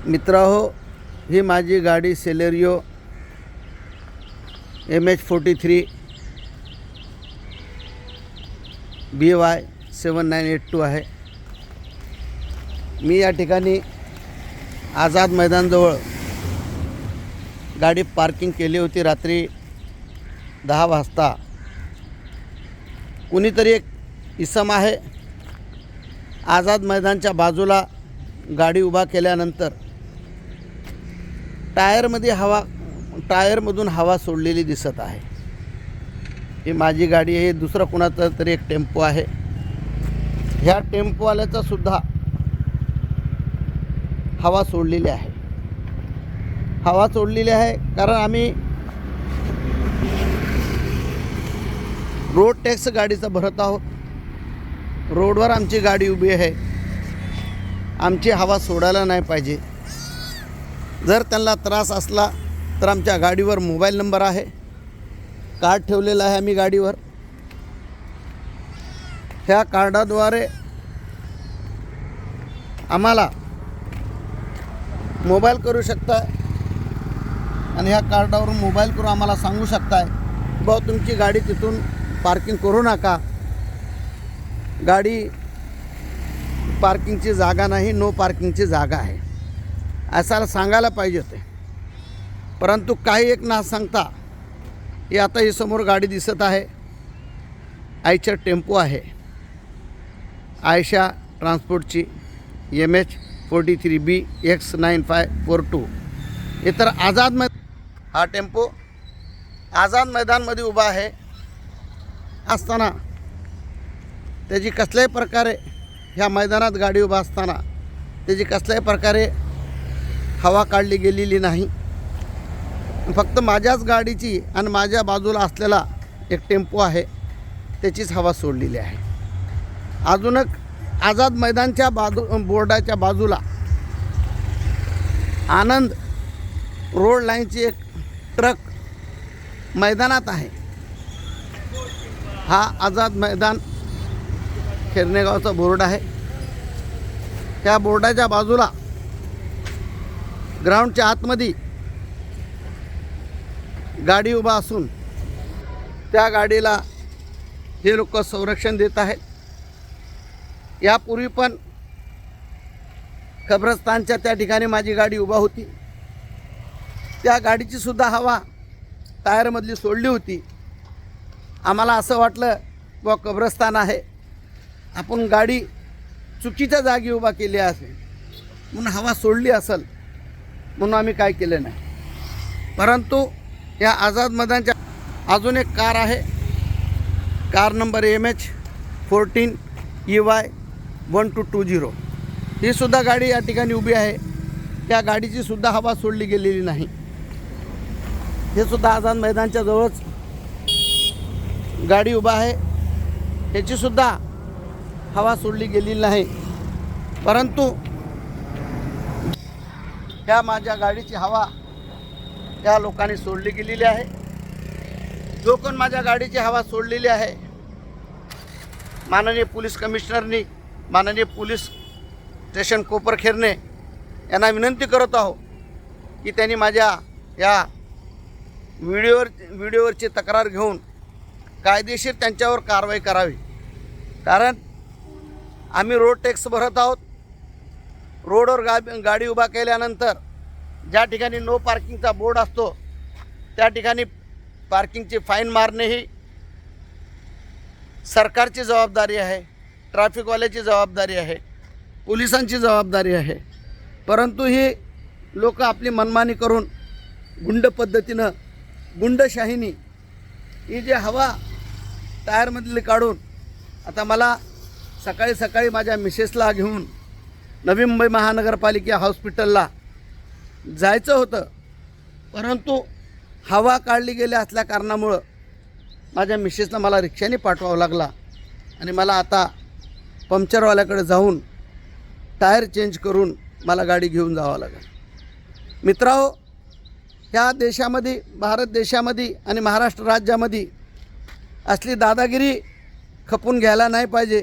मित्रांनो, ही माझी गाडी सेलेरियो MH43 BY 7982 आहे। मी या ठिकाणी आझाद मैदानजवळ गाडी पार्किंग केली होती। रात्री 10 वाजता कुणीतरी एक इसम आहे आझाद मैदानच्या बाजूला गाडी उभा केल्यानंतर टायरमधून हवा सोडलेली दिसत आहे। ही माझी गाडी आहे, दुसरा कोणाचा तरी एक टेम्पो आहे। ह्या टेम्पोवाल्याचा सुद्धा हवा सोडलेली आहे। कारण आम्ही रोड टॅक्स गाडीचा भरत आहोत। रोडवर आमची गाडी उभी आहे, आमची हवा सोडायला नाही पाहिजे। जर त्यांना त्रास असला तर आमच्या गाडीवर मोबाईल नंबर आहे, कार्ड ठेवलेला आहे आम्ही गाडीवर। ह्या कार्डाद्वारे आम्हाला मोबाईल करू शकता आणि ह्या कार्डावरून मोबाईल करून आम्हाला सांगू शकताय बा तुमची गाडी तिथून पार्किंग करू नका, गाडी पार्किंगची जागा नाही, नो पार्किंगची जागा आहे, असायला सांगायला पाहिजे होते। परंतु काही एक ना सांगता ही आता ही समोर गाडी दिसत आहे, आयशर टेम्पो आहे, आयशा ट्रान्सपोर्टची MH43B X9542। हे तर हा टेम्पो आझाद मैदानमध्ये उभा आहे असताना त्याची कसल्याही प्रकारे ह्या मैदानात गाडी उभा असताना त्याची कसल्याही प्रकारे हवा काढली गेलेली नाही। फक्त माझ्याच गाडीची आणि माझ्या बाजूला असलेला एक टेम्पो आहे त्याचीच हवा सोडलेली आहे। अजूनच आझाद मैदानच्या बोर्डाच्या बाजूला आनंद रोड लाईनची एक ट्रक मैदानात आहे। हा आझाद मैदान खेरनेगावचा बोर्ड आहे। त्या बोर्डाच्या बाजूला ग्राउंडच्या आतमध्ये गाडी उभा असून त्या गाडीला हे लोक संरक्षण देत आहेत। यापूर्वी पण कब्रस्तानच्या त्या ठिकाणी माझी गाडी उभा होती, त्या गाडीची सुद्धा हवा टायरमधली सोडली होती। आम्हाला असं वाटलं व कब्रस्तान आहे, आपण गाडी चुकीच्या जागी उभा केली असेल म्हणून हवा सोडली असेल म्हणून आम्ही काय केलं नाही। परंतु या आझाद मैदानच्या अजून एक कार आहे, कार नंबर MH14 EY 1220। ही सुद्धा गाडी या ठिकाणी उभी आहे, त्या गाडीची सुद्धा हवा सोडली गेलेली नाही। हे सुद्धा आझाद मैदानच्या जवळच गाडी उभा आहे, त्याची सुद्धा हवा सोडली गेलेली नाही। परंतु ह्या माझ्या गाडीची हवा त्या लोकांनी सोडली गेलेली आहे। जो कोण माझ्या गाडीची हवा सोडलेली आहे, माननीय पोलीस कमिशनरनी, माननीय पोलीस स्टेशन कोपरखेरणे यांना विनंती करत आहो की त्यांनी माझ्या या व्हिडिओवरची तक्रार घेऊन कायदेशीर त्यांच्यावर कारवाई करावी। कारण आम्ही रोड टॅक्स भरत आहोत। रोडवर गाडी उभा केल्यानंतर ज्या ठिकाणी नो पार्किंगचा बोर्ड असतो त्या ठिकाणी पार्किंगची फाईन मारणे ही सरकारची जबाबदारी आहे, ट्रॅफिकवाल्याची जबाबदारी आहे, पोलिसांची जबाबदारी आहे। परंतु ही लोक आपली मनमानी करून गुंड पद्धतीनं, गुंडशाहीनी ही जी हवा टायरमधली काढून, आता मला सकाळी माझ्या मिसेसला घेऊन नवी मुंबई महानगरपालिका हॉस्पिटलला जायचं होतं, परंतु हवा काढली गेली असल्या कारणामुळं माझ्या मिसेसला मला रिक्षाने पाठवावं लागला आणि मला आता पंक्चरवाल्याकडे जाऊन टायर चेंज करून मला गाडी घेऊन जावं लागेल। मित्रांनो, ह्या देशामध्ये, भारत देशामध्ये आणि महाराष्ट्र राज्यामध्ये असली दादागिरी खपून घ्यायला नाही पाहिजे,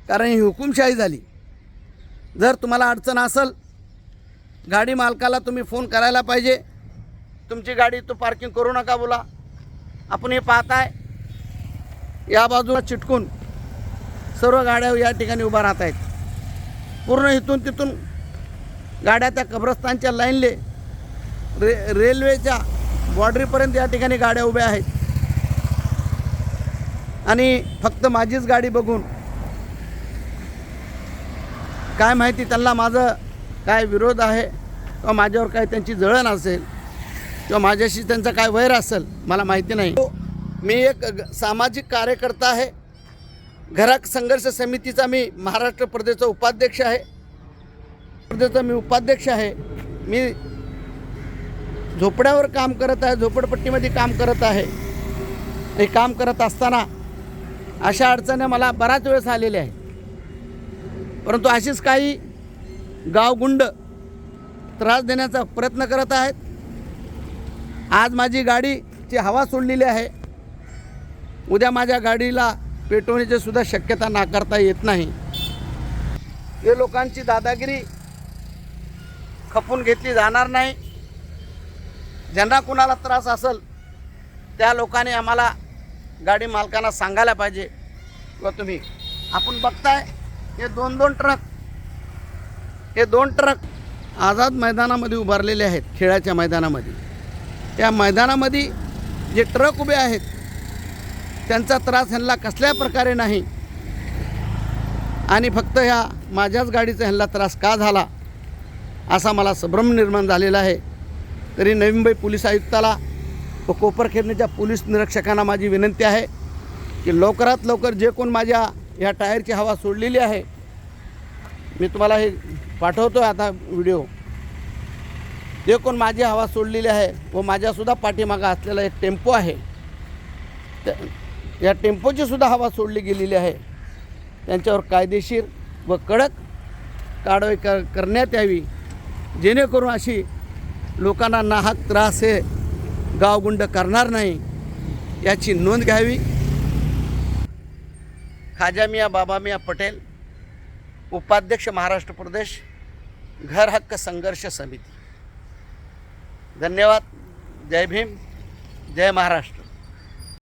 कारण ही हुकुमशाही झाली। जर तुम्हाला अडचण असेल गाडी मालकाला तुम्ही फोन करायला पाहिजे, तुमची गाडी तो पार्किंग करू नका बोला. आपण हे पाहताय या बाजूला चिटकून सर्व गाड्या या ठिकाणी उभा राहत आहेत. पूर्ण इथून तिथून गाड्या त्या कब्रस्तानच्या लाईनले रेल्वेच्या बॉर्डरीपर्यंत या ठिकाणी गाड्या उभ्या आहेत. आणि फक्त माझीच गाडी बघून काय माहिती त्यांना माझं काय विरोध आहे किंवा माझ्यावर काय त्यांची जळण असेल किंवा माझ्याशी त्यांचा काय वैर असेल मला माहिती नाही. मी एक सामाजिक कार्यकर्ता आहे. घरात संघर्ष समितीचा मी महाराष्ट्र प्रदेशचा उपाध्यक्ष आहे. मी झोपड्यावर काम करत आहे, झोपडपट्टीमध्ये काम करत आहे. हे काम करत असताना अशा अडचणी मला बराच वेळेस आलेल्या आहे. परंतु अशीच काही गावगुंड त्रास देण्याचा प्रयत्न करत आहेत. आज माझी गाडीची हवा सोडलेली आहे. उद्या माझ्या गाडीला पेटवण्याची सुद्धा शक्यता नाकारता येत नाही. हे लोकांची दादागिरी खपून घेतली जाणार नाही. ज्यांना कुणाला त्रास असेल त्या लोकांनी आम्हाला गाडी मालकांना सांगायला पाहिजे. किंवा तुम्ही आपण बघताय हे दोन ट्रक आझाद मैदानामध्ये उभारलेले आहेत. खेळाच्या मैदानामध्ये, त्या मैदानामध्ये जे ट्रक उभे आहेत त्यांचा त्रास ह्यांना कसल्या प्रकारे नाही. आणि फक्त ह्या माझ्याच गाडीचा ह्यांना त्रास का झाला असा मला संभ्रम निर्माण झालेला आहे. तरी नवी मुंबई पोलीस आयुक्ताला व कोपरखैरणीच्या पोलीस निरीक्षकांना माझी विनंती आहे की लवकरात लवकर जे कोण माझ्या या टायरची हवा सोडलेली आहे, मी तुम्हाला हे पाठवतो आता व्हिडिओ, जे कोण माझी हवा सोडलेली आहे व माझ्यासुद्धा पाठीमागं असलेला एक टेम्पो आहे, या टेम्पोची सुद्धा हवा सोडली गेलेली आहे, त्यांच्यावर कायदेशीर व कडक कारवाई करण्यात यावी. जेणेकरून अशी लोकांना नाहक त्रास हे गावगुंड करणार नाही याची नोंद घ्यावी. खाजा मियाँ बाबा मियाँ पटेल, उपाध्यक्ष महाराष्ट्र प्रदेश घर हक्क संघर्ष समिती. धन्यवाद. जय भीम, जय महाराष्ट्र.